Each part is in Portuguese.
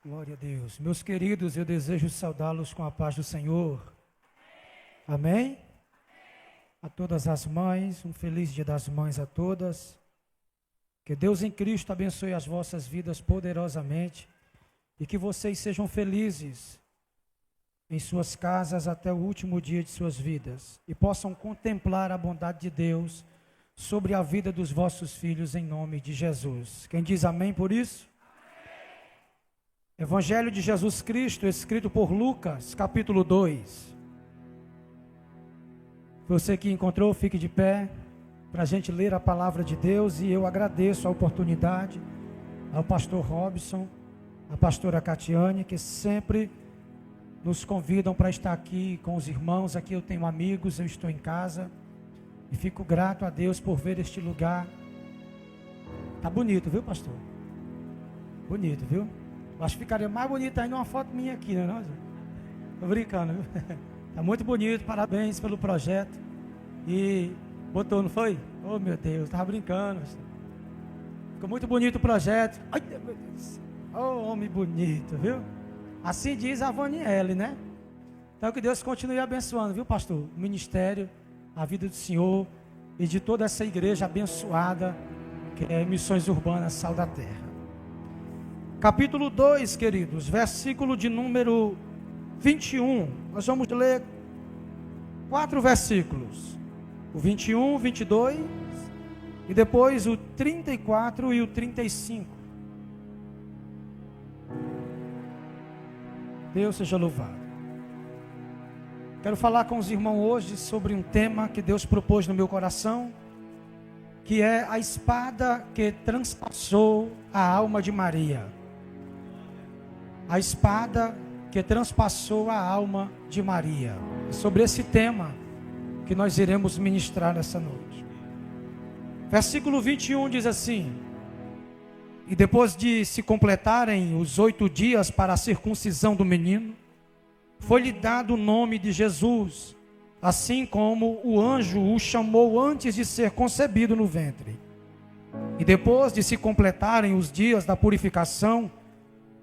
Glória a Deus. Meus queridos, eu desejo saudá-los com a paz do Senhor. Amém? A todas as mães, um feliz Dia das Mães a todas. Que Deus em Cristo abençoe as vossas vidas poderosamente e que vocês sejam felizes em suas casas até o último dia de suas vidas e possam contemplar a bondade de Deus sobre a vida dos vossos filhos em nome de Jesus. Quem diz amém por isso? Evangelho de Jesus Cristo, escrito por Lucas, capítulo 2. Você que encontrou, fique de pé, para a gente ler a palavra de Deus. E eu agradeço a oportunidade ao pastor Robson, à pastora Catiane, que sempre nos convidam para estar aqui com os irmãos. Aqui eu tenho amigos, eu estou em casa, e fico grato a Deus por ver este lugar. Tá bonito, viu, pastor? Bonito, viu? Acho que ficaria mais bonito ainda uma foto minha aqui, né? Não? Tô brincando, viu? Tá muito bonito, parabéns pelo projeto. E botou, não foi? Oh, meu Deus, tava brincando. Ficou muito bonito o projeto. Ai, meu Deus. Oh, homem bonito, viu? Assim diz a Vaniele, né? Então que Deus continue abençoando, viu, pastor? O ministério, a vida do Senhor e de toda essa igreja abençoada que é Missões Urbanas Sal da Terra. Capítulo 2, queridos, versículo de número 21. Nós vamos ler 4 versículos. O 21, o 22 e depois o 34 e o 35. Deus seja louvado. Quero falar com os irmãos hoje sobre um tema que Deus propôs no meu coração, que é a espada que transpassou a alma de Maria. A espada que transpassou a alma de Maria. É sobre esse tema que nós iremos ministrar nessa noite. Versículo 21 diz assim: E depois de se completarem os 8 dias para a circuncisão do menino, foi-lhe dado o nome de Jesus, assim como o anjo o chamou antes de ser concebido no ventre. E depois de se completarem os dias da purificação,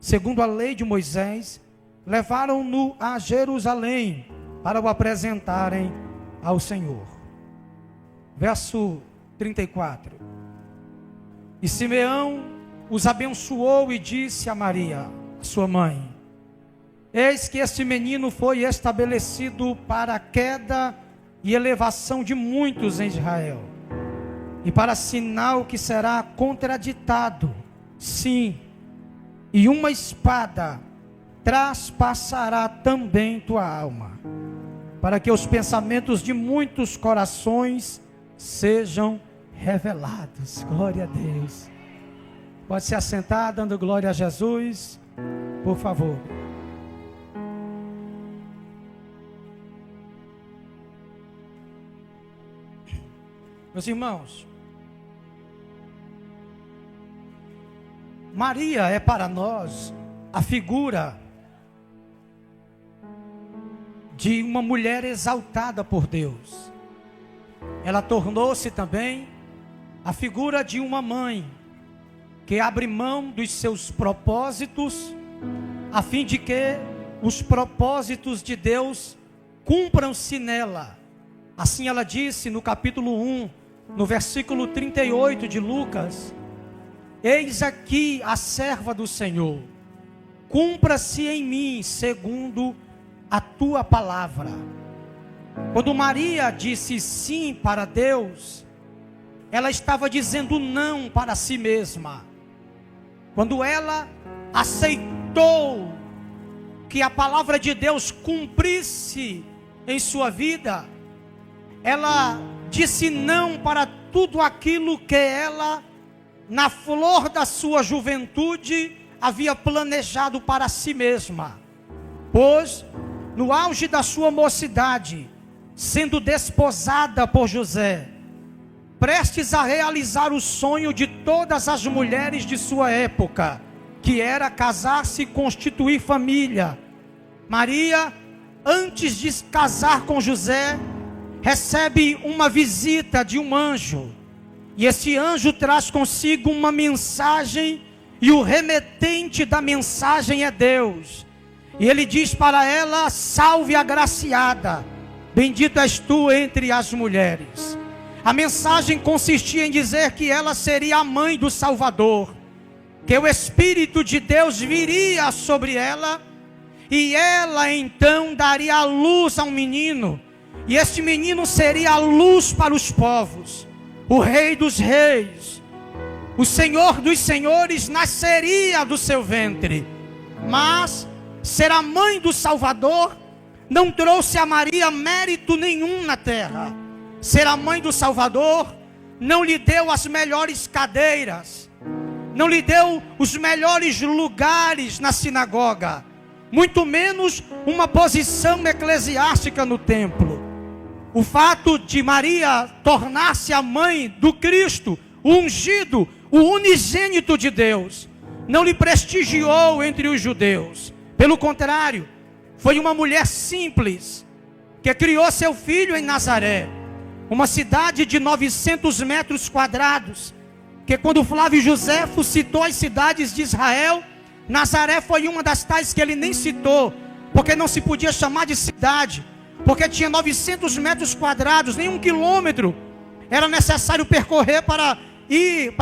segundo a lei de Moisés, levaram-no a Jerusalém para o apresentarem ao Senhor. Verso 34. E Simeão os abençoou e disse a Maria, sua mãe: Eis que este menino foi estabelecido para a queda e elevação de muitos em Israel, e para sinal que será contraditado, sim, e uma espada traspassará também tua alma, para que os pensamentos de muitos corações sejam revelados. Glória a Deus. Pode se assentar, dando glória a Jesus, por favor. Meus irmãos, Maria é para nós a figura de uma mulher exaltada por Deus. Ela tornou-se também a figura de uma mãe que abre mão dos seus propósitos a fim de que os propósitos de Deus cumpram-se nela. Assim ela disse no capítulo 1, no versículo 38 de Lucas: Eis aqui a serva do Senhor, cumpra-se em mim segundo a tua palavra. Quando Maria disse sim para Deus, ela estava dizendo não para si mesma. Quando ela aceitou que a palavra de Deus cumprisse em sua vida, ela disse não para tudo aquilo que ela, na flor da sua juventude, havia planejado para si mesma. Pois, no auge da sua mocidade, sendo desposada por José, prestes a realizar o sonho de todas as mulheres de sua época, que era casar-se e constituir família, Maria, antes de casar com José, recebe uma visita de um anjo. E esse anjo traz consigo uma mensagem e o remetente da mensagem é Deus. E ele diz para ela: salve agraciada, bendita és tu entre as mulheres. A mensagem consistia em dizer que ela seria a mãe do Salvador, que o Espírito de Deus viria sobre ela, e ela então daria a luz a um menino, e este menino seria a luz para os povos. O Rei dos Reis, o Senhor dos Senhores nasceria do seu ventre. Mas ser a mãe do Salvador não trouxe a Maria mérito nenhum na terra. Ser a mãe do Salvador não lhe deu as melhores cadeiras, não lhe deu os melhores lugares na sinagoga, muito menos uma posição eclesiástica no templo. O fato de Maria tornar-se a mãe do Cristo, o ungido, o unigênito de Deus, não lhe prestigiou entre os judeus. Pelo contrário, foi uma mulher simples, que criou seu filho em Nazaré, uma cidade de 900 metros quadrados, que quando Flávio Joséfo citou as cidades de Israel, Nazaré foi uma das tais que ele nem citou, porque não se podia chamar de cidade, porque tinha 900 metros quadrados, nem 1 quilômetro era necessário percorrer para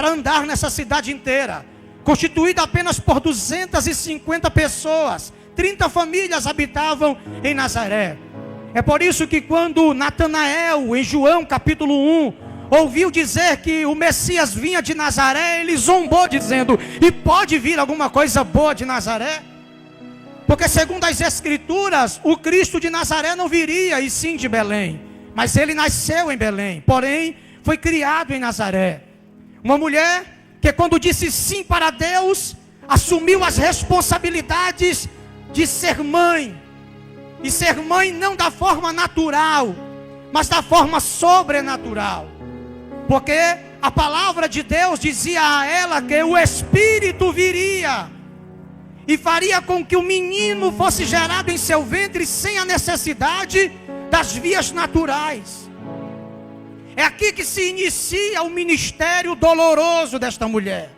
andar nessa cidade inteira, constituída apenas por 250 pessoas, 30 famílias habitavam em Nazaré. É por isso que quando Natanael, em João capítulo 1, ouviu dizer que o Messias vinha de Nazaré, ele zombou dizendo: e pode vir alguma coisa boa de Nazaré? Porque segundo as Escrituras, o Cristo de Nazaré não viria, e sim de Belém. Mas ele nasceu em Belém, porém foi criado em Nazaré. Uma mulher que quando disse sim para Deus, assumiu as responsabilidades de ser mãe. E ser mãe não da forma natural, mas da forma sobrenatural. Porque a palavra de Deus dizia a ela que o Espírito viria e faria com que o menino fosse gerado em seu ventre sem a necessidade das vias naturais. É aqui que se inicia o ministério doloroso desta mulher,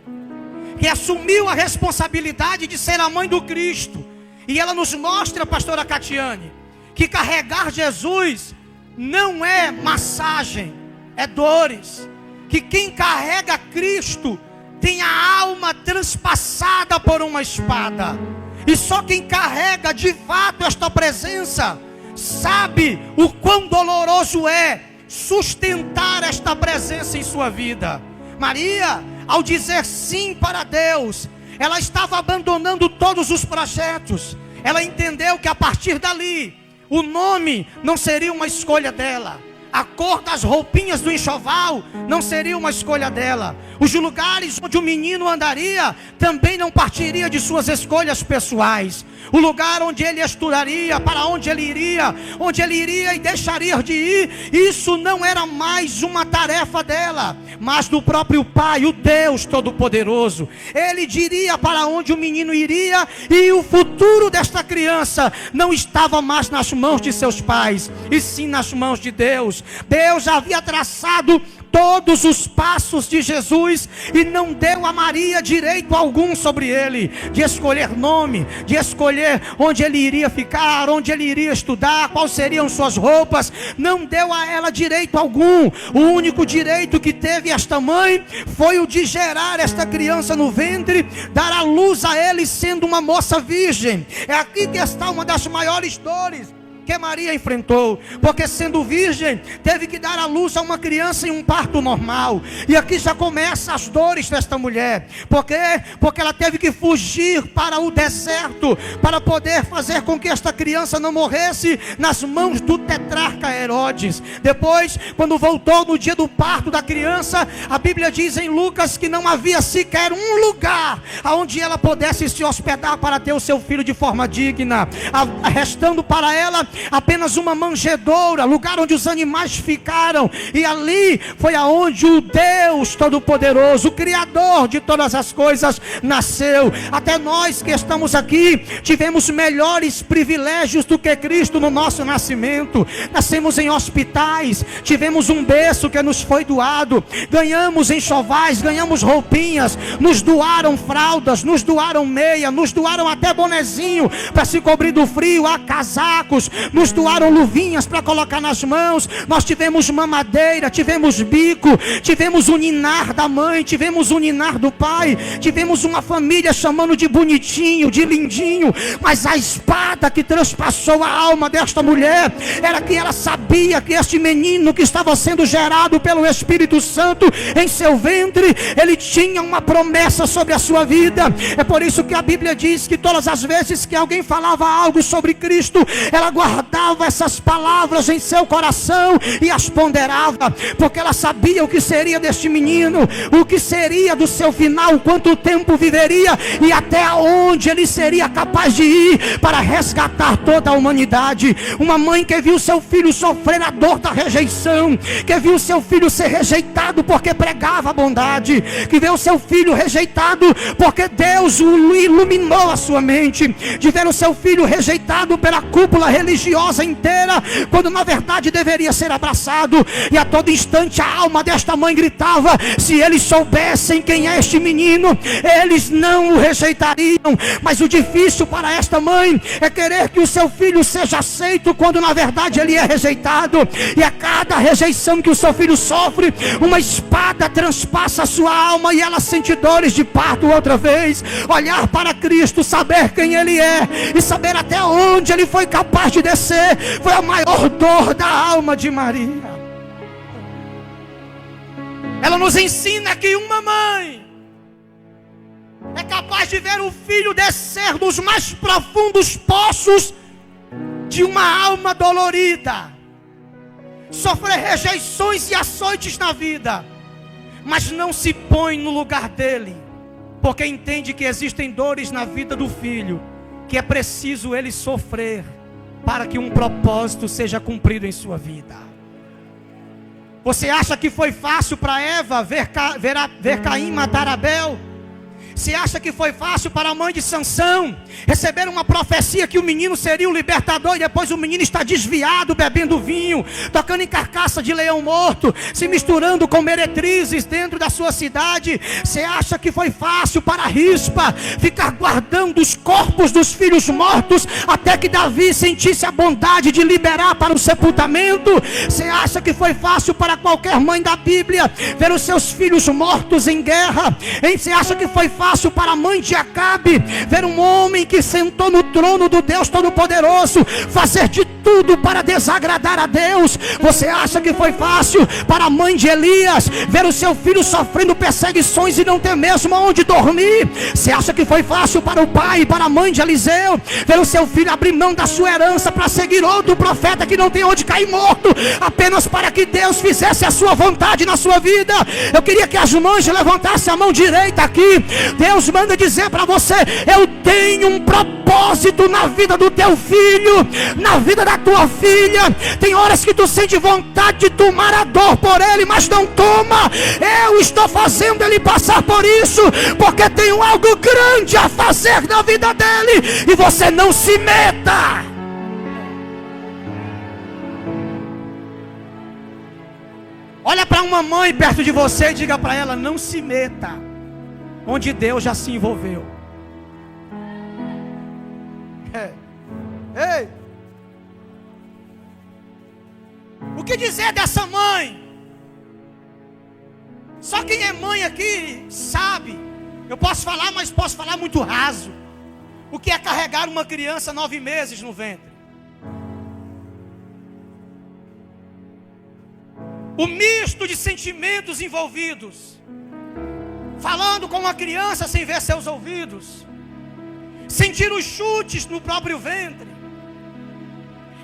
que assumiu a responsabilidade de ser a mãe do Cristo. E ela nos mostra, pastora Catiane, que carregar Jesus não é massagem, é dores. Que quem carrega Cristo tem a alma transpassada por uma espada. E só quem carrega de fato esta presença sabe o quão doloroso é sustentar esta presença em sua vida. Maria, ao dizer sim para Deus, ela estava abandonando todos os projetos. Ela entendeu que a partir dali, o nome não seria uma escolha dela. A cor das roupinhas do enxoval não seria uma escolha dela. Os lugares onde o menino andaria também não partiria de suas escolhas pessoais. O lugar onde ele estudaria, para onde ele iria e deixaria de ir, isso não era mais uma tarefa dela, mas do próprio Pai, o Deus Todo-Poderoso. Ele diria para onde o menino iria, e o futuro desta criança não estava mais nas mãos de seus pais, e sim nas mãos de Deus. Deus havia traçado todos os passos de Jesus e não deu a Maria direito algum sobre ele, de escolher nome, de escolher onde ele iria ficar, onde ele iria estudar, quais seriam suas roupas. Não deu a ela direito algum. O único direito que teve esta mãe foi o de gerar esta criança no ventre, dar a luz a ele sendo uma moça virgem. É aqui que está uma das maiores dores que Maria enfrentou, porque sendo virgem, teve que dar à luz a uma criança em um parto normal. E aqui já começam as dores desta mulher. Por quê? Porque ela teve que fugir para o deserto, para poder fazer com que esta criança não morresse nas mãos do tetrarca Herodes. Depois, quando voltou no dia do parto da criança, a Bíblia diz em Lucas que não havia sequer um lugar onde ela pudesse se hospedar para ter o seu filho de forma digna, restando para ela apenas uma manjedoura, lugar onde os animais ficaram. E ali foi aonde o Deus Todo-Poderoso, o Criador de todas as coisas, nasceu. Até nós que estamos aqui tivemos melhores privilégios do que Cristo no nosso nascimento. Nascemos em hospitais, tivemos um berço que nos foi doado, ganhamos enxovais, ganhamos roupinhas, nos doaram fraldas, nos doaram meia, nos doaram até bonezinho para se cobrir do frio, há casacos, nos doaram luvinhas para colocar nas mãos. Nós tivemos mamadeira, tivemos bico, tivemos o ninar da mãe, tivemos o ninar do pai, tivemos uma família chamando de bonitinho, de lindinho. Mas a espada que transpassou a alma desta mulher era que ela sabia que este menino que estava sendo gerado pelo Espírito Santo em seu ventre, ele tinha uma promessa sobre a sua vida. É por isso que a Bíblia diz que todas as vezes que alguém falava algo sobre Cristo, ela guardava essas palavras em seu coração e as ponderava, porque ela sabia o que seria deste menino, o que seria do seu final, quanto tempo viveria e até onde ele seria capaz de ir para resgatar toda a humanidade. Uma mãe que viu seu filho sofrer a dor da rejeição, que viu seu filho ser rejeitado porque pregava a bondade, que viu seu filho rejeitado porque Deus o iluminou a sua mente, de ver o seu filho rejeitado pela cúpula religiosa inteira, quando na verdade deveria ser abraçado. E a todo instante a alma desta mãe gritava: se eles soubessem quem é este menino, eles não o rejeitariam. Mas o difícil para esta mãe é querer que o seu filho seja aceito, quando na verdade ele é rejeitado. E a cada rejeição que o seu filho sofre, uma espada transpassa a sua alma e ela sente dores de parto outra vez. Olhar para Cristo, saber quem ele é e saber até onde ele foi capaz de descer, foi a maior dor da alma de Maria. Ela nos ensina que uma mãe é capaz de ver o filho descer dos mais profundos poços de uma alma dolorida, sofrer rejeições e açoites na vida, mas não se põe no lugar dele, porque entende que existem dores na vida do filho, que é preciso ele sofrer para que um propósito seja cumprido em sua vida. Você acha que foi fácil para Eva ver Caim matar Abel? Você acha que foi fácil para a mãe de Sansão receber uma profecia que o menino seria o libertador, e depois o menino está desviado, bebendo vinho, tocando em carcaça de leão morto, se misturando com meretrizes dentro da sua cidade? Você acha que foi fácil para Rispa ficar guardando os corpos dos filhos mortos até que Davi sentisse a bondade de liberar para o sepultamento? Você acha que foi fácil para qualquer mãe da Bíblia ver os seus filhos mortos em guerra? Você acha que foi fácil para a mãe de Acabe ver um homem que sentou no trono do Deus Todo-Poderoso fazer de tudo para desagradar a Deus? Você acha que foi fácil para a mãe de Elias ver o seu filho sofrendo perseguições e não ter mesmo onde dormir? Você acha que foi fácil para o pai e para a mãe de Eliseu ver o seu filho abrir mão da sua herança para seguir outro profeta que não tem onde cair morto, apenas para que Deus fizesse a sua vontade na sua vida? Eu queria que as mães levantassem a mão direita aqui. Deus manda dizer para você: eu tenho um propósito na vida do teu filho, na vida da tua filha. Tem horas que tu sente vontade de tomar a dor por ele, mas não toma. Eu estou fazendo ele passar por isso, porque tenho algo grande a fazer na vida dele, e você não se meta. Olha para uma mãe perto de você e diga para ela: não se meta onde Deus já se envolveu. Ei! O que dizer dessa mãe? Só quem é mãe aqui sabe. Eu posso falar, mas posso falar muito raso. O que é carregar uma criança 9 meses no ventre? O misto de sentimentos envolvidos, falando com uma criança sem ver seus ouvidos, sentir os chutes no próprio ventre.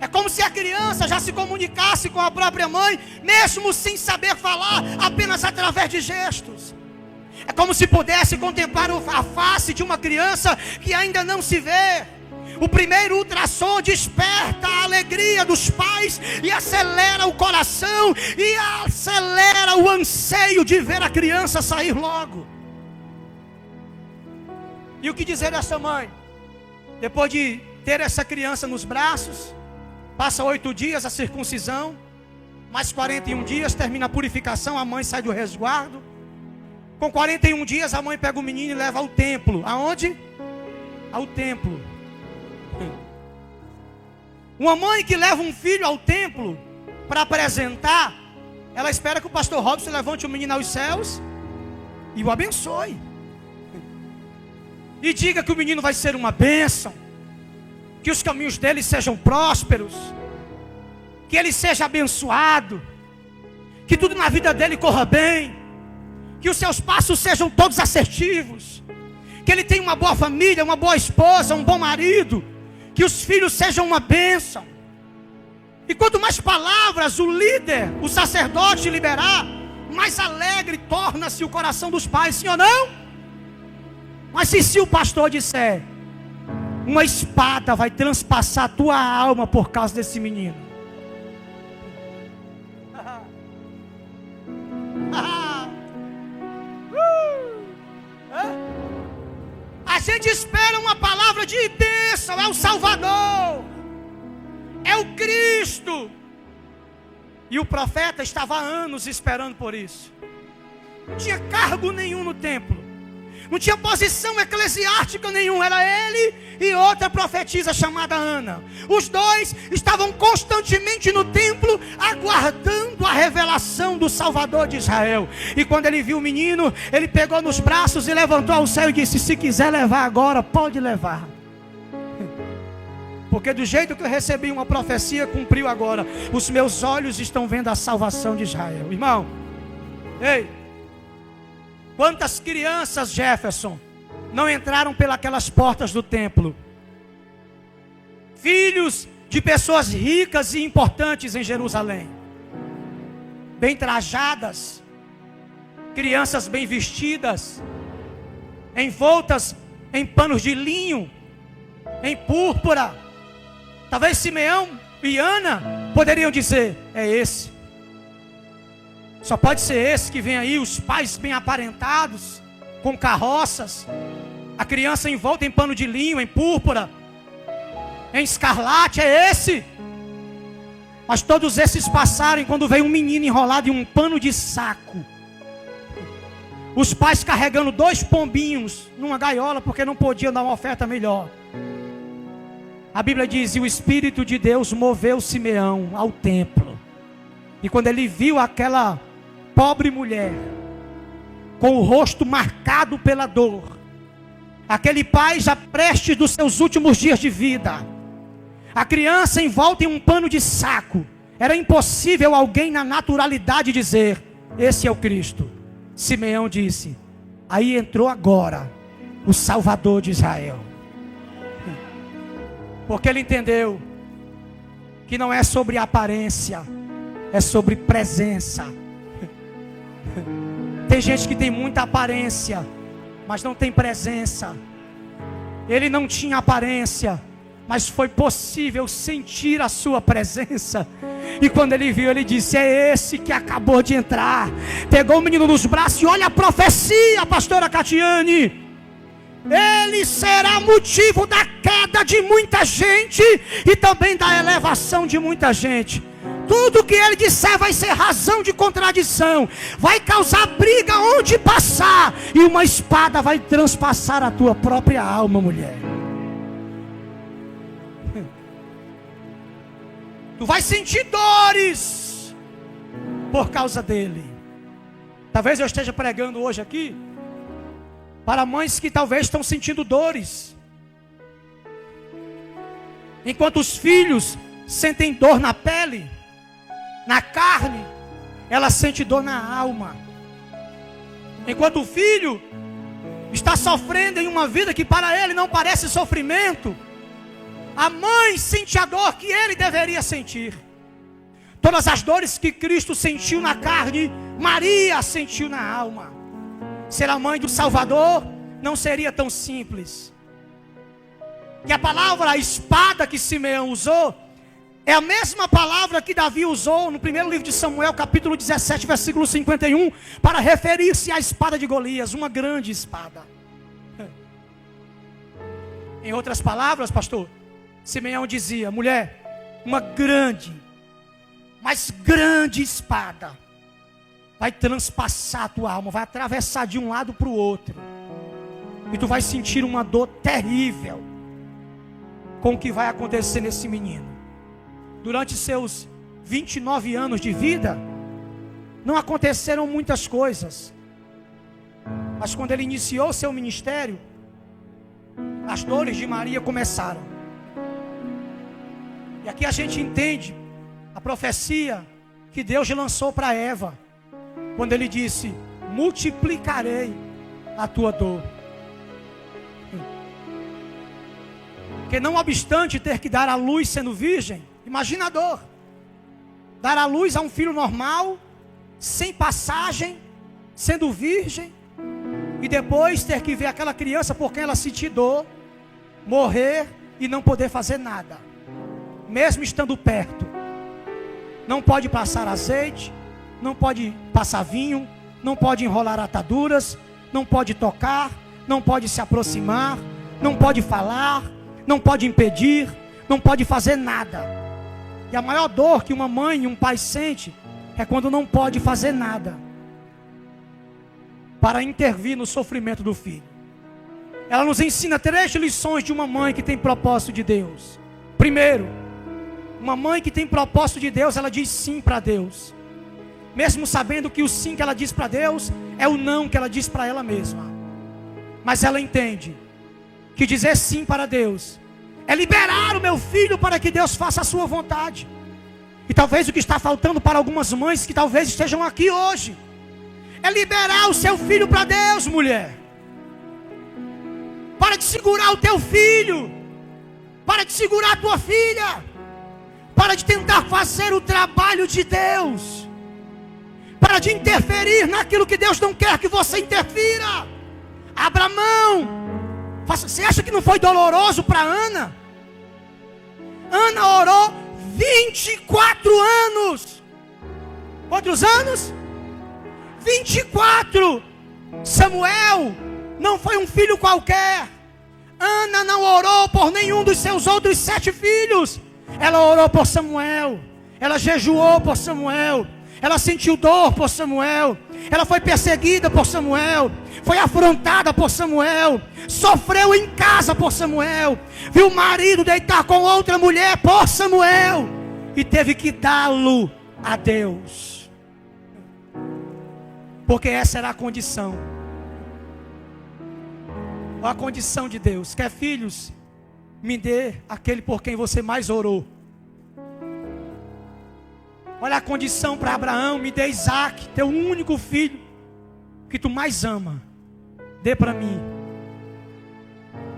É como se a criança já se comunicasse com a própria mãe, mesmo sem saber falar, apenas através de gestos. É como se pudesse contemplar a face de uma criança que ainda não se vê. O primeiro ultrassom desperta a alegria dos pais e acelera o coração e acelera o anseio de ver a criança sair logo. E o que dizer dessa mãe? Depois de ter essa criança nos braços, passa 8 dias a circuncisão, mais 41 dias termina a purificação, a mãe sai do resguardo. Com 41 dias a mãe pega o menino e leva ao templo. Aonde? Ao templo. Uma mãe que leva um filho ao templo para apresentar, ela espera que o pastor Robson levante o menino aos céus e o abençoe. E diga que o menino vai ser uma bênção, que os caminhos dele sejam prósperos, que ele seja abençoado, que tudo na vida dele corra bem, que os seus passos sejam todos assertivos, que ele tenha uma boa família, uma boa esposa, um bom marido, que os filhos sejam uma bênção. E quanto mais palavras o líder, o sacerdote liberar, mais alegre torna-se o coração dos pais, sim ou não? Mas se o pastor disser, uma espada vai transpassar a tua alma por causa desse menino. A gente espera uma palavra de bênção, é o Salvador, é o Cristo. E o profeta estava há anos esperando por isso. Não tinha cargo nenhum no templo, não tinha posição eclesiástica nenhuma, era ele e outra profetisa chamada Ana. Os dois estavam constantemente no templo, aguardando a revelação do Salvador de Israel. E quando ele viu o menino, ele pegou nos braços e levantou ao céu e disse, se quiser levar agora, pode levar. Porque do jeito que eu recebi uma profecia, cumpriu agora. Os meus olhos estão vendo a salvação de Israel. Irmão, ei, quantas crianças, Jefferson, não entraram pelas portas do templo? Filhos de pessoas ricas e importantes em Jerusalém, bem trajadas, crianças bem vestidas, envoltas em panos de linho, em púrpura. Talvez Simeão e Ana poderiam dizer, é esse. Só pode ser esse que vem aí, os pais bem aparentados, com carroças, a criança envolta em pano de linho, em púrpura, em escarlate, é esse. Mas todos esses passaram, e quando veio um menino enrolado em um pano de saco, os pais carregando 2 pombinhos numa gaiola, porque não podiam dar uma oferta melhor. A Bíblia diz, e o Espírito de Deus moveu Simeão ao templo. E quando ele viu aquela pobre mulher, com o rosto marcado pela dor, aquele pai já prestes dos seus últimos dias de vida, a criança envolta em um pano de saco, era impossível alguém na naturalidade dizer, esse é o Cristo. Simeão disse, aí entrou agora o Salvador de Israel. Porque ele entendeu que não é sobre aparência, é sobre presença. Tem gente que tem muita aparência, mas não tem presença. Ele não tinha aparência, mas foi possível sentir a sua presença. E quando ele viu, ele disse, é esse que acabou de entrar. Pegou o menino nos braços e olha a profecia, pastora Catiane. Ele será motivo da queda de muita gente e também da elevação de muita gente. Tudo que ele disser vai ser razão de contradição, vai causar briga onde passar, e uma espada vai transpassar a tua própria alma, mulher. Tu vai sentir dores por causa dele. Talvez eu esteja pregando hoje aqui para mães que talvez estão sentindo dores, enquanto os filhos sentem dor na pele, na carne, ela sente dor na alma. Enquanto o filho está sofrendo em uma vida que para ele não parece sofrimento, a mãe sente a dor que ele deveria sentir. Todas as dores que Cristo sentiu na carne, Maria sentiu na alma. Ser a mãe do Salvador não seria tão simples. que a palavra espada que Simeão usou é a mesma palavra que Davi usou no primeiro livro de Samuel, capítulo 17, versículo 51, para referir-se à espada de Golias, uma grande espada. Em outras palavras, pastor, Simeão dizia: mulher, uma grande, mas grande espada vai transpassar a tua alma, vai atravessar de um lado para o outro, e tu vai sentir uma dor terrível com o que vai acontecer nesse menino. Durante seus 29 anos de vida, não aconteceram muitas coisas, mas quando ele iniciou seu ministério, as dores de Maria começaram. E aqui a gente entende a profecia que Deus lançou para Eva, quando ele disse: multiplicarei a tua dor. Porque não obstante ter que dar à luz sendo virgem, imagina a dor. Dar à luz a um filho normal, sem passagem, sendo virgem, e depois ter que ver aquela criança por quem ela sentir dor, morrer e não poder fazer nada, mesmo estando perto. Não pode passar azeite, não pode passar vinho, não pode enrolar ataduras, não pode tocar, não pode se aproximar, não pode falar, não pode impedir, não pode fazer nada. E a maior dor que uma mãe e um pai sente é quando não pode fazer nada para intervir no sofrimento do filho. Ela nos ensina 3 lições de uma mãe que tem propósito de Deus. Primeiro, uma mãe que tem propósito de Deus, ela diz sim para Deus, mesmo sabendo que o sim que ela diz para Deus é o não que ela diz para ela mesma. Mas ela entende que dizer sim para Deus é liberar o meu filho para que Deus faça a sua vontade. E talvez o que está faltando para algumas mães que talvez estejam aqui hoje é liberar o seu filho para Deus, mulher. Para de segurar o teu filho, para de segurar a tua filha, para de tentar fazer o trabalho de Deus, para de interferir naquilo que Deus não quer que você interfira. Abra mão. Você acha que não foi doloroso para Ana? Ana orou 24 anos. Quantos anos? 24. Samuel não foi um filho qualquer. Ana não orou por nenhum dos seus outros 7 filhos. Ela orou por Samuel. Ela jejuou por Samuel. Ela sentiu dor por Samuel. Ela foi perseguida por Samuel. Foi afrontada por Samuel. Sofreu em casa por Samuel. Viu o marido deitar com outra mulher por Samuel. E teve que dá-lo a Deus. Porque essa era a condição. A condição de Deus. Quer filhos? Me dê aquele por quem você mais orou. Olha a condição para Abraão: me dê Isaac, teu único filho, que tu mais ama. Dê para mim.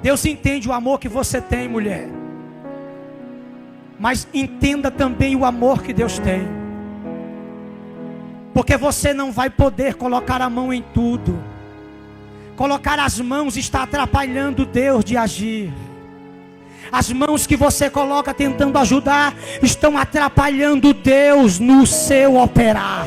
Deus entende o amor que você tem, mulher. Mas entenda também o amor que Deus tem. Porque você não vai poder colocar a mão em tudo. Colocar as mãos está atrapalhando Deus de agir. As mãos que você coloca tentando ajudar estão atrapalhando Deus no seu operar.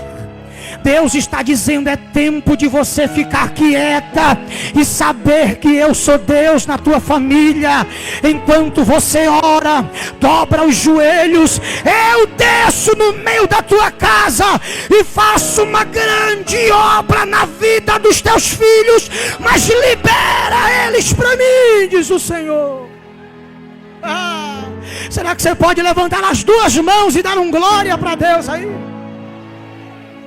Deus está dizendo: é tempo de você ficar quieta e saber que eu sou Deus na tua família. Enquanto você ora, dobra os joelhos, eu desço no meio da tua casa e faço uma grande obra na vida dos teus filhos, mas libera eles para mim, diz o Senhor. Será que você pode levantar as 2 mãos e dar um glória para Deus aí?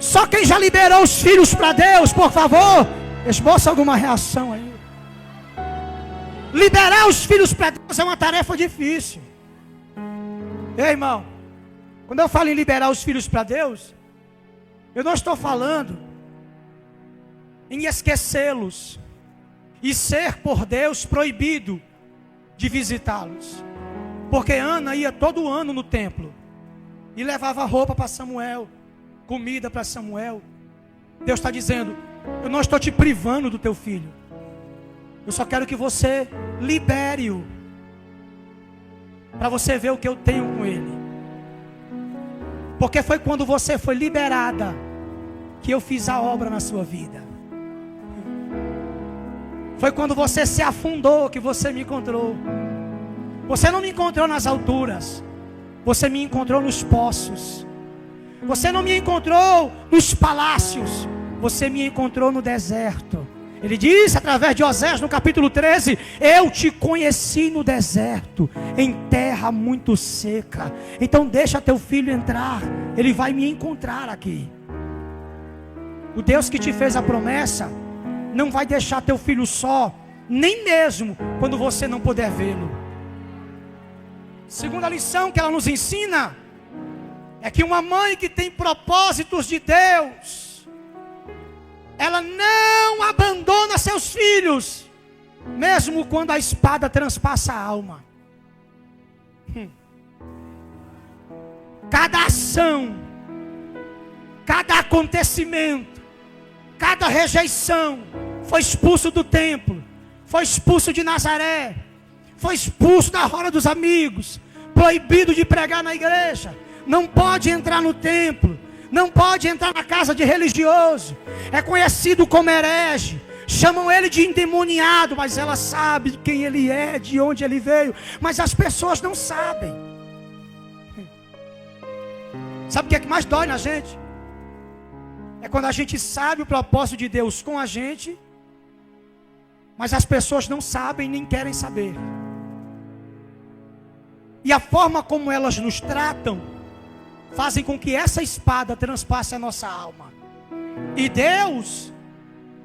Só quem já liberou os filhos para Deus, por favor, esboça alguma reação aí. Liberar os filhos para Deus é uma tarefa difícil. Ei, irmão, quando eu falo em liberar os filhos para Deus, eu não estou falando em esquecê-los e ser por Deus proibido de visitá-los. Porque Ana ia todo ano no templo e levava roupa para Samuel, comida para Samuel. Deus está dizendo: eu não estou te privando do teu filho. Eu só quero que você libere-o para você ver o que eu tenho com Ele. Porque foi quando você foi liberada que eu fiz a obra na sua vida. Foi quando você se afundou que você me encontrou. Você não me encontrou nas alturas, você me encontrou nos poços. Você não me encontrou nos palácios, você me encontrou no deserto. Ele diz através de Osés no capítulo 13: eu te conheci no deserto, em terra muito seca. Então deixa teu filho entrar, ele vai me encontrar aqui. O Deus que te fez a promessa não vai deixar teu filho só, nem mesmo quando você não puder vê-lo. Segunda lição que ela nos ensina é que uma mãe que tem propósitos de Deus, ela não abandona seus filhos, mesmo quando a espada transpassa a alma. Cada ação, cada acontecimento, cada rejeição, foi expulso do templo, foi expulso de Nazaré, foi expulso da roda dos amigos, proibido de pregar na igreja, não pode entrar no templo, não pode entrar na casa de religioso, é conhecido como herege, chamam ele de endemoniado, mas ela sabe quem ele é, de onde ele veio, mas as pessoas não sabem. Sabe o que é que mais dói na gente? É quando a gente sabe o propósito de Deus com a gente, mas as pessoas não sabem nem querem saber. E a forma como elas nos tratam fazem com que essa espada transpasse a nossa alma. E Deus,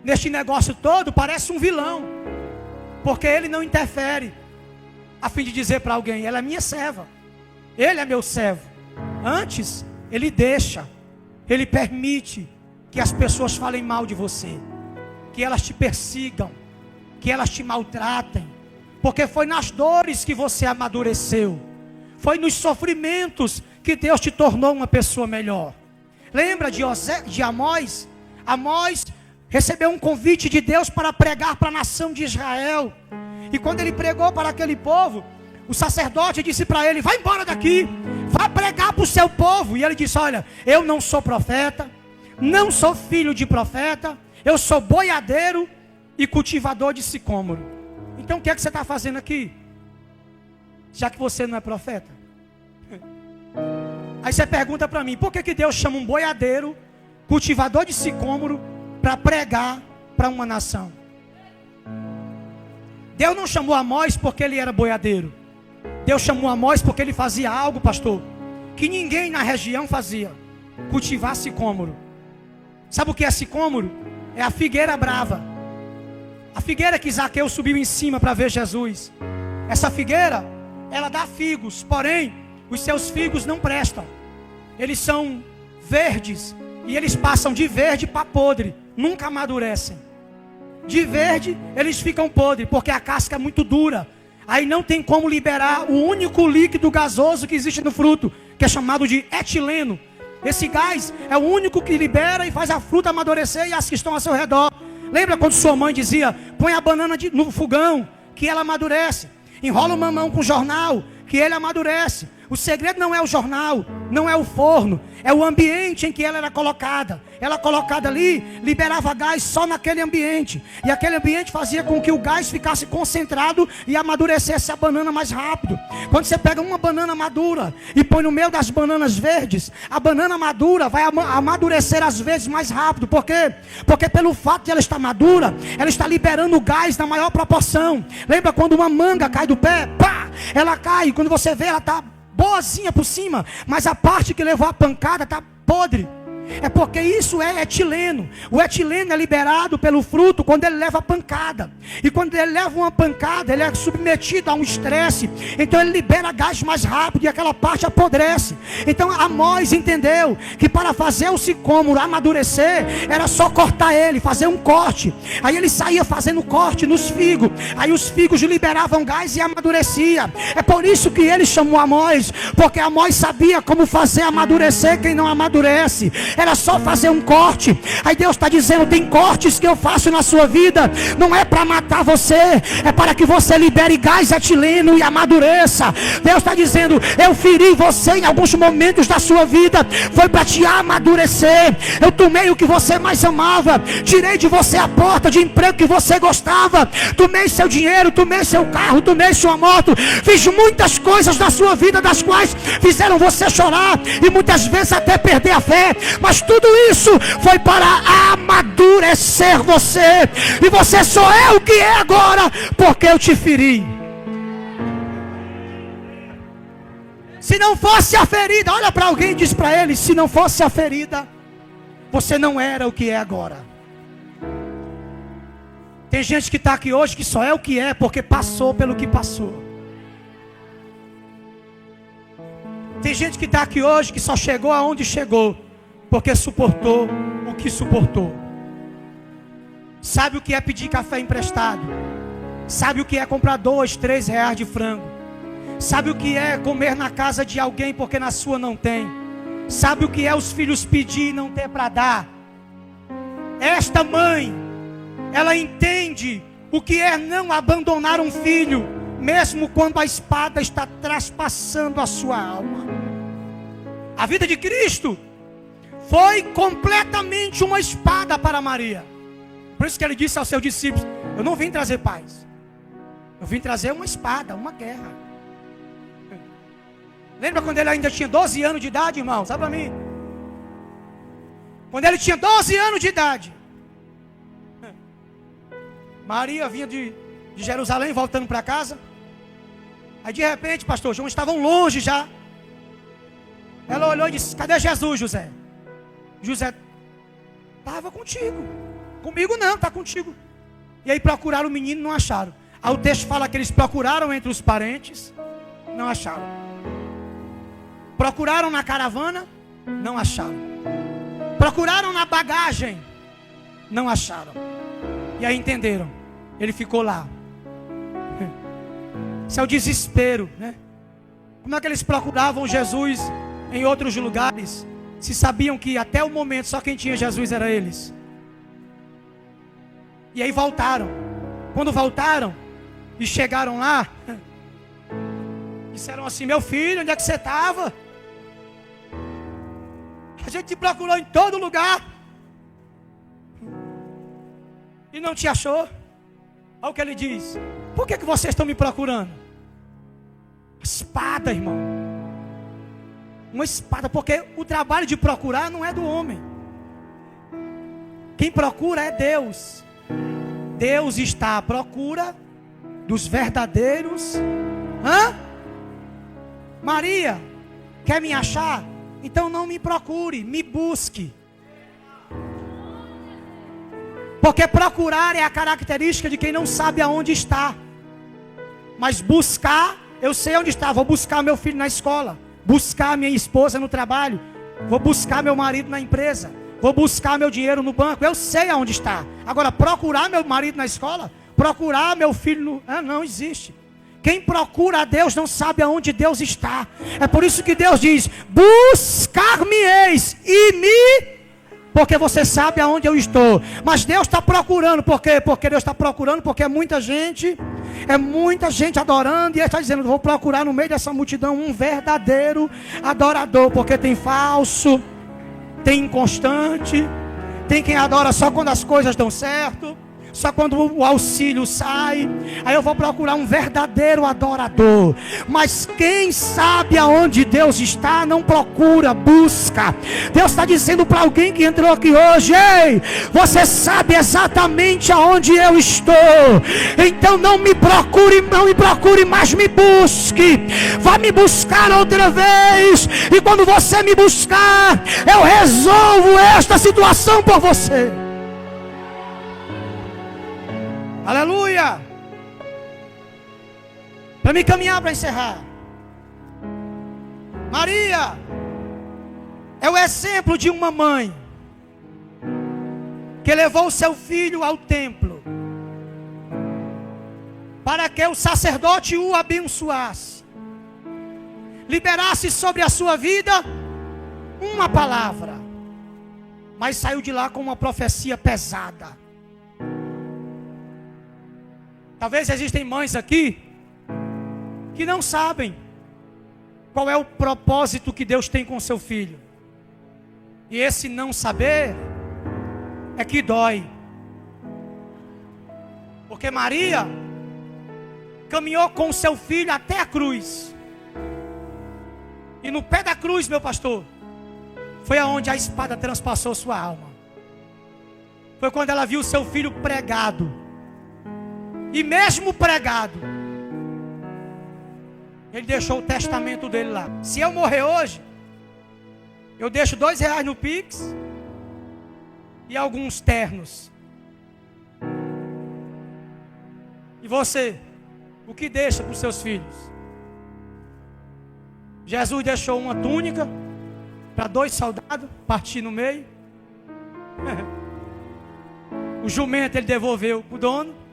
neste negócio todo, parece um vilão, porque Ele não interfere a fim de dizer para alguém: ela é minha serva, Ele é meu servo. Antes, Ele deixa, Ele permite que as pessoas falem mal de você, que elas te persigam, que elas te maltratem, porque foi nas dores que você amadureceu, foi nos sofrimentos que Deus te tornou uma pessoa melhor. Lembra de Amós? Amós recebeu um convite de Deus para pregar para a nação de Israel, e quando ele pregou para aquele povo, o sacerdote disse para ele: vai embora daqui, vai pregar para o seu povo. E ele disse: olha, eu não sou profeta, não sou filho de profeta, eu sou boiadeiro e cultivador de sicômoro. Então o que é que você está fazendo aqui, já que você não é profeta? Aí você pergunta para mim: por que Deus chama um boiadeiro, cultivador de sicômoro, para pregar para uma nação? Deus não chamou Amós porque ele era boiadeiro. Deus chamou Amós porque ele fazia algo, pastor, que ninguém na região fazia: cultivar sicômoro. Sabe o que é sicômoro? É a figueira brava, a figueira que Zaqueu subiu em cima para ver Jesus. Essa figueira, ela dá figos, porém os seus figos não prestam, eles são verdes, e eles passam de verde para podre, nunca amadurecem. De verde eles ficam podres, porque a casca é muito dura, aí não tem como liberar o único líquido gasoso que existe no fruto, que é chamado de etileno. Esse gás é o único que libera e faz a fruta amadurecer e as que estão ao seu redor. Lembra quando sua mãe dizia: põe a banana no fogão, que ela amadurece, enrola o mamão com jornal, que ele amadurece. O segredo não é o jornal, não é o forno, é o ambiente em que ela era colocada. Ela colocada ali, liberava gás só naquele ambiente, e aquele ambiente fazia com que o gás ficasse concentrado e amadurecesse a banana mais rápido. Quando você pega uma banana madura e põe no meio das bananas verdes, a banana madura vai amadurecer às vezes mais rápido. Por quê? Porque pelo fato de ela estar madura, ela está liberando o gás na maior proporção. Lembra quando uma manga cai do pé? Pá! Ela cai, quando você vê, ela está boazinha por cima, mas a parte que levou a pancada está podre. É porque isso é etileno. O etileno é liberado pelo fruto quando ele leva a pancada. E quando ele leva uma pancada, ele é submetido a um estresse. Então ele libera gás mais rápido e aquela parte apodrece. Então Amós entendeu que para fazer o sicômoro amadurecer, era só cortar ele, fazer um corte. Aí ele saía fazendo corte nos figos. Aí os figos liberavam gás e amadurecia. É por isso que ele chamou Amós, porque Amós sabia como fazer amadurecer quem não amadurece. era só fazer um corte. Aí Deus está dizendo: tem cortes que eu faço na sua vida, não é para matar você, é para que você libere gás etileno e amadureça. Deus está dizendo: eu feri você em alguns momentos da sua vida, foi para te amadurecer. Eu tomei o que você mais amava, tirei de você a porta de emprego que você gostava, tomei seu dinheiro, tomei seu carro, tomei sua moto, fiz muitas coisas na sua vida das quais fizeram você chorar e muitas vezes até perder a fé, mas tudo isso foi para amadurecer você, e você só é o que é agora porque eu te feri. Se não fosse a ferida, olha para alguém e diz para ele: se não fosse a ferida, você não era o que é agora. Tem gente que está aqui hoje que só é o que é porque passou pelo que passou. Tem gente que está aqui hoje que só chegou aonde chegou porque suportou o que suportou. Sabe o que é pedir café emprestado? Sabe o que é comprar 2, 3 reais de frango? Sabe o que é comer na casa de alguém porque na sua não tem? Sabe o que é os filhos pedir e não ter para dar? Esta mãe, ela entende o que é não abandonar um filho, mesmo quando a espada está traspassando a sua alma. A vida de Cristo foi completamente uma espada para Maria. Por isso que ele disse aos seus discípulos: eu não vim trazer paz, eu vim trazer uma espada, uma guerra. Lembra quando ele ainda tinha 12 anos de idade, irmão? Sabe para mim? Quando ele tinha 12 anos de idade, Maria vinha de Jerusalém voltando para casa. Aí de repente, pastor João, estavam longe já. Ela olhou e disse: cadê Jesus, José? José: estava contigo. Comigo não, está contigo. E aí procuraram o menino e não acharam. Aí o texto fala que eles procuraram entre os parentes, não acharam. Procuraram na caravana, não acharam. Procuraram na bagagem, não acharam. E aí entenderam, ele ficou lá. Isso é o desespero, né? Como é que eles procuravam Jesus em outros lugares, se sabiam que até o momento só quem tinha Jesus era eles? E aí voltaram. Quando voltaram e chegaram lá, disseram assim: meu filho, onde é que você estava? A gente te procurou em todo lugar e não te achou. Olha o que ele diz: por que vocês estão me procurando? Espada, irmão. Uma espada, porque o trabalho de procurar não é do homem. Quem procura é Deus. Deus está à procura dos verdadeiros. Maria, quer me achar? Então não me procure, me busque. Porque procurar é a característica de quem não sabe aonde está. Mas buscar, eu sei onde está. Vou buscar meu filho na escola, buscar minha esposa no trabalho, vou buscar meu marido na empresa, vou buscar meu dinheiro no banco. Eu sei aonde está. Agora, procurar meu marido na escola, procurar meu filho não existe. Quem procura a Deus não sabe aonde Deus está. É por isso que Deus diz: buscar-me-eis e me... Porque você sabe aonde eu estou. Mas Deus está procurando. Por quê? Porque Deus está procurando, porque é muita gente adorando. E Ele está dizendo: vou procurar no meio dessa multidão um verdadeiro adorador. Porque tem falso, tem inconstante, tem quem adora só quando as coisas dão certo, só quando o auxílio sai. Aí eu vou procurar um verdadeiro adorador. Mas quem sabe aonde Deus está, não procura, busca. Deus está dizendo para alguém que entrou aqui hoje: ei, você sabe exatamente aonde eu estou. Então não me procure, mas me busque. Vá me buscar outra vez. E quando você me buscar, eu resolvo esta situação por você. Aleluia! Para me caminhar, para encerrar, Maria é o exemplo de uma mãe que levou o seu filho ao templo para que o sacerdote o abençoasse, liberasse sobre a sua vida uma palavra. mas saiu de lá com uma profecia pesada. Talvez existem mães aqui que não sabem qual é o propósito que Deus tem com seu filho. E esse não saber é que dói. Porque Maria caminhou com seu filho até a cruz. E no pé da cruz, meu pastor, foi aonde a espada transpassou sua alma. Foi quando ela viu seu filho pregado. E mesmo pregado, ele deixou o testamento dele lá. Se eu morrer hoje, eu deixo R$2 no Pix e alguns ternos. E você, o que deixa para os seus filhos? Jesus deixou uma túnica para 2 soldados partir no meio. O jumento ele devolveu para o dono.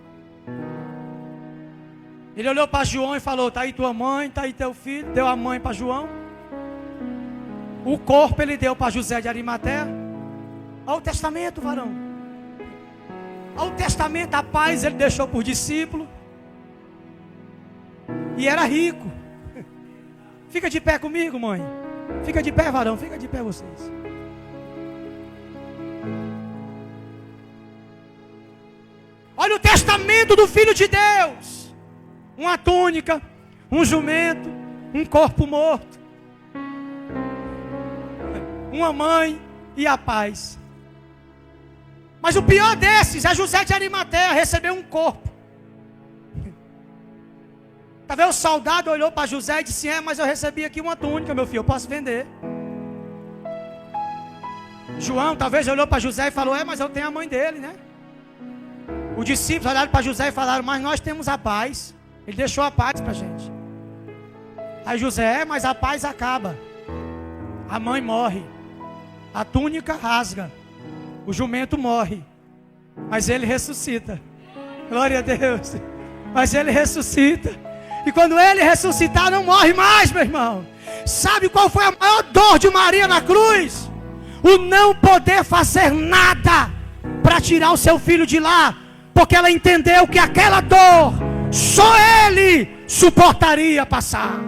Ele olhou para João e falou: está aí tua mãe, está aí teu filho. Deu a mãe para João. O corpo ele deu para José de Arimateia. Olha o testamento, varão. Olha o testamento, a paz ele deixou por discípulo. E era rico. Fica de pé comigo, mãe. Fica de pé, varão. Fica de pé vocês. Olha o testamento do Filho de Deus. Uma túnica, um jumento, um corpo morto, uma mãe e a paz. Mas o pior desses é José de Arimateia, recebeu um corpo. Talvez o soldado olhou para José e disse: mas eu recebi aqui uma túnica, meu filho, eu posso vender. João talvez olhou para José e falou: mas eu tenho a mãe dele, né? Os discípulos olharam para José e falaram: mas nós temos a paz. Ele deixou a paz para a gente. Aí José: mas a paz acaba. A mãe morre. A túnica rasga. O jumento morre. Mas ele ressuscita. Glória a Deus. Mas ele ressuscita. E quando ele ressuscitar, não morre mais, meu irmão. Sabe qual foi a maior dor de Maria na cruz? O não poder fazer nada para tirar o seu filho de lá. Porque ela entendeu que aquela dor só ele suportaria passar.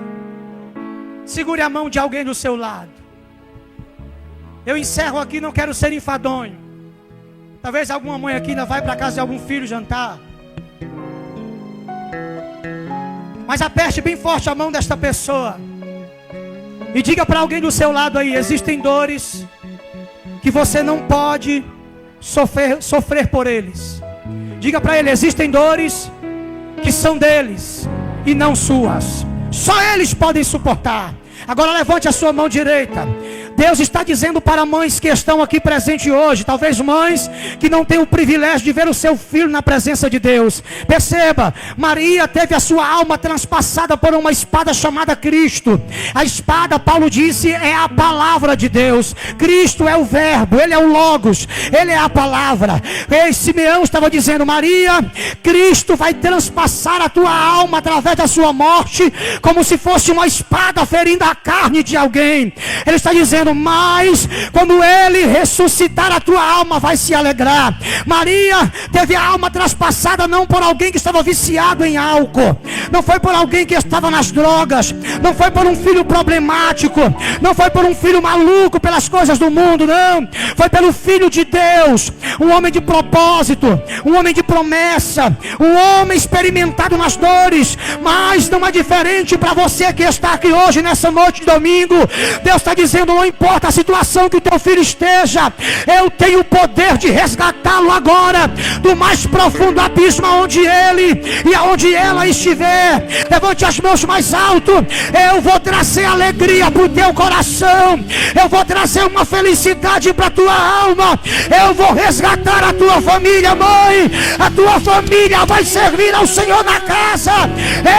Segure a mão de alguém do seu lado. Eu encerro aqui, não quero ser enfadonho. Talvez alguma mãe aqui ainda vai para casa de algum filho jantar. Mas aperte bem forte a mão desta pessoa. E diga para alguém do seu lado aí: existem dores que você não pode sofrer por eles. Diga para ele: existem dores que são deles e não suas. Só eles podem suportar. Agora levante a sua mão direita. Deus está dizendo para mães que estão aqui presentes hoje, talvez mães que não têm o privilégio de ver o seu filho na presença de Deus. Perceba, Maria teve a sua alma transpassada por uma espada chamada Cristo. A espada, Paulo disse, é a palavra de Deus. Cristo é o verbo, ele é o Logos, ele é a palavra. E Simeão estava dizendo: Maria, Cristo vai transpassar a tua alma através da sua morte, como se fosse uma espada ferindo a carne de alguém. Ele está dizendo: mas quando ele ressuscitar, a tua alma vai se alegrar. Maria teve a alma traspassada não por alguém que estava viciado em álcool, não foi por alguém que estava nas drogas, não foi por um filho problemático, não foi por um filho maluco pelas coisas do mundo, não. Foi pelo Filho de Deus, um homem de propósito, um homem de promessa, um homem experimentado nas dores. Mas não é diferente para você que está aqui hoje, nessa noite de domingo. Deus está dizendo: não importa a situação que o teu filho esteja, eu tenho o poder de resgatá-lo agora do mais profundo abismo onde ele e aonde ela estiver. Levante as mãos mais alto. Eu vou trazer alegria para o teu coração, eu vou trazer uma felicidade para a tua alma, eu vou resgatar a tua família, mãe. A tua família vai servir ao Senhor na casa.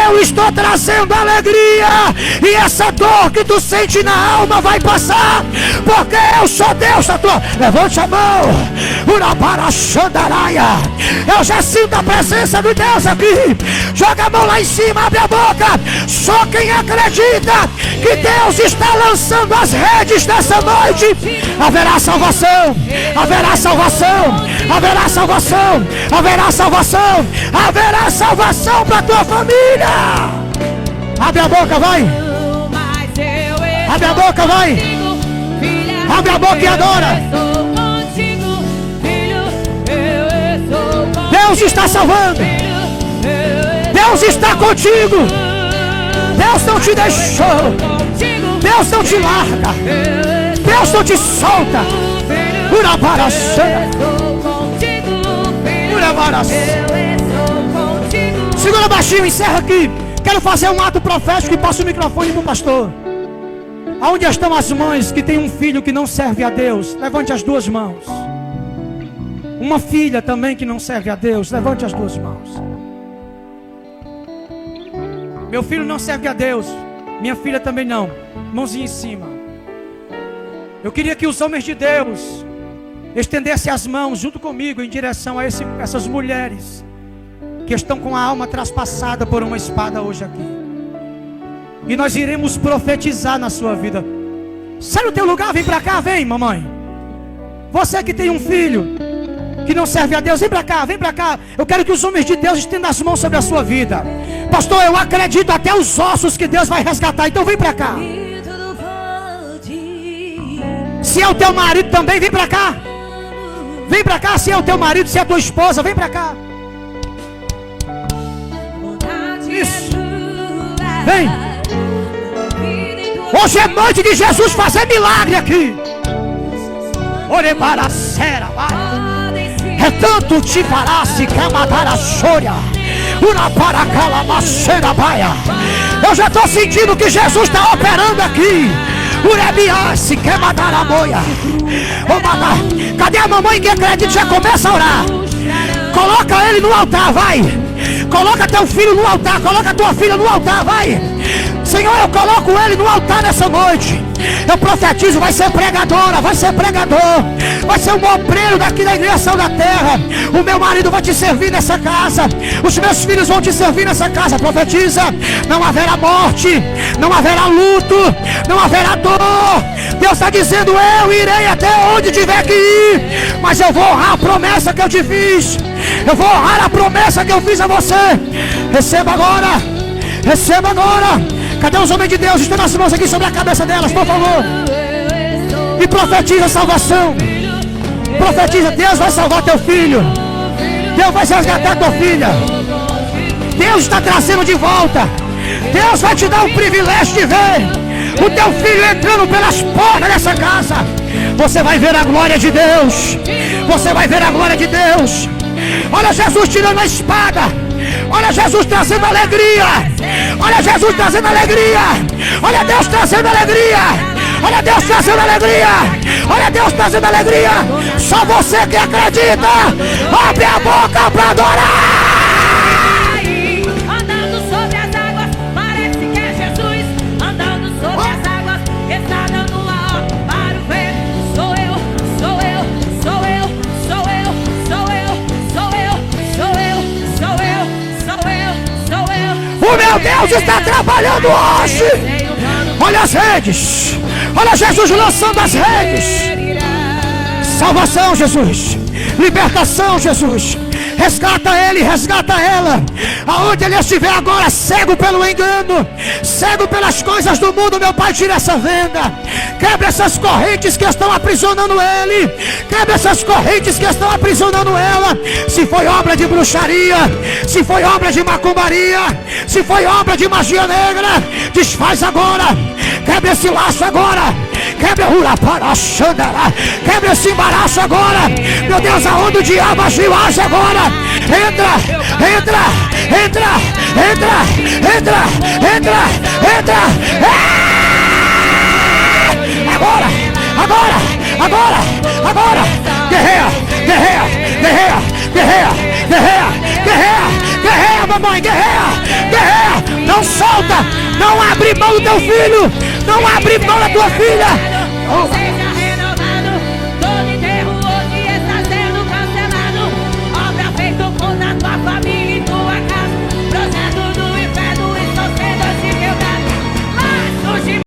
Eu estou trazendo alegria, e essa dor que tu sente na alma vai passar, porque eu sou Deus da tua. Levante a mão, Eu já sinto a presença de Deus aqui. Joga a mão lá em cima, abre a boca. Só quem acredita que Deus está lançando as redes dessa noite, haverá salvação, haverá salvação, haverá salvação, haverá salvação, haverá salvação para a tua família. Abre a boca, vai. Abre a boca, vai. Abre a boca e adora. Deus está salvando. Deus está contigo. Deus não te deixou. Deus não te larga. Deus não te solta. Segura baixinho, encerra aqui. Quero fazer um ato profético e passo o microfone para o pastor. Aonde estão as mães que têm um filho que não serve a Deus? Levante as duas mãos. Uma filha também que não serve a Deus, levante as duas mãos. Meu filho não serve a Deus, minha filha também não. Mãozinha em cima. Eu queria que os homens de Deus estendessem as mãos junto comigo em direção a essas mulheres que estão com a alma traspassada por uma espada hoje aqui. E nós iremos profetizar na sua vida. Sai do teu lugar, vem pra cá, vem, mamãe. Você que tem um filho que não serve a Deus, vem pra cá, vem pra cá. Eu quero que os homens de Deus estendam as mãos sobre a sua vida. Pastor, eu acredito até os ossos que Deus vai resgatar. Então vem pra cá. Se é o teu marido também, vem pra cá. Vem pra cá, se é o teu marido, se é a tua esposa, vem pra cá. Isso. Vem. Hoje é noite de Jesus fazer milagre aqui. Ore para a cera, é tanto te falasse que a chora. Uma para calamaceira baia. Eu já estou sentindo que Jesus está operando aqui. Urebiasse quer matar a moia. Cadê a mamãe que acredita? Já começa a orar. Coloca ele no altar, vai. Coloca teu filho no altar. Coloca tua filha no altar, vai. Senhor, eu coloco ele no altar nessa noite. Eu profetizo, vai ser pregadora, vai ser pregador, vai ser um obreiro daqui da Igreja Sal da Terra. O meu marido vai te servir nessa casa. Os meus filhos vão te servir nessa casa. Profetiza, não haverá morte, não haverá luto, não haverá dor. Deus está dizendo, eu irei até onde tiver que ir, mas eu vou honrar a promessa que eu te fiz. Eu vou honrar a promessa que eu fiz a você. Receba agora, receba agora. Cadê os homens de Deus? Estenda as mãos aqui sobre a cabeça delas, por favor. E profetiza a salvação. Profetiza, Deus vai salvar teu filho. Deus vai resgatar tua filha. Deus está trazendo de volta. Deus vai te dar o privilégio de ver o teu filho entrando pelas portas dessa casa. Você vai ver a glória de Deus. Você vai ver a glória de Deus. Olha Jesus tirando a espada. Olha Jesus trazendo alegria. Olha Jesus trazendo alegria. Olha Deus trazendo alegria. Olha Deus trazendo alegria. Olha Deus trazendo alegria. Só você que acredita, abre a boca para adorar. Andando sobre as águas, parece que é Jesus. Andando sobre as águas, está dando a ordem para o vento. Sou eu, sou eu, sou eu, sou eu, sou eu, sou eu, sou eu, sou eu, sou eu, sou eu. O meu Deus está trabalhando hoje. Olha as redes. Olha Jesus lançando as redes. Salvação, Jesus. Libertação, Jesus. Resgata ele, resgata ela. Aonde ele estiver agora, cego pelo engano, cego pelas coisas do mundo, meu Pai, tira essa venda. Quebra essas correntes que estão aprisionando ele. Quebra essas correntes que estão aprisionando ela. Se foi obra de bruxaria, se foi obra de macumbaria, se foi obra de magia negra, desfaz agora. Quebra esse laço agora. Quebra quebra esse embaraço agora. Meu Deus, aonde o diabo agiu, age agora. Entra, entra, entra, entra, entra, entra, entra. Agora, agora, agora, agora. Guerreia, guerreia, guerreia, guerreia, guerreia, guerreia, guerreia, mamãe, guerreia, guerreia. Não solta, não abre mão do teu filho. Não abre mão da tua filha.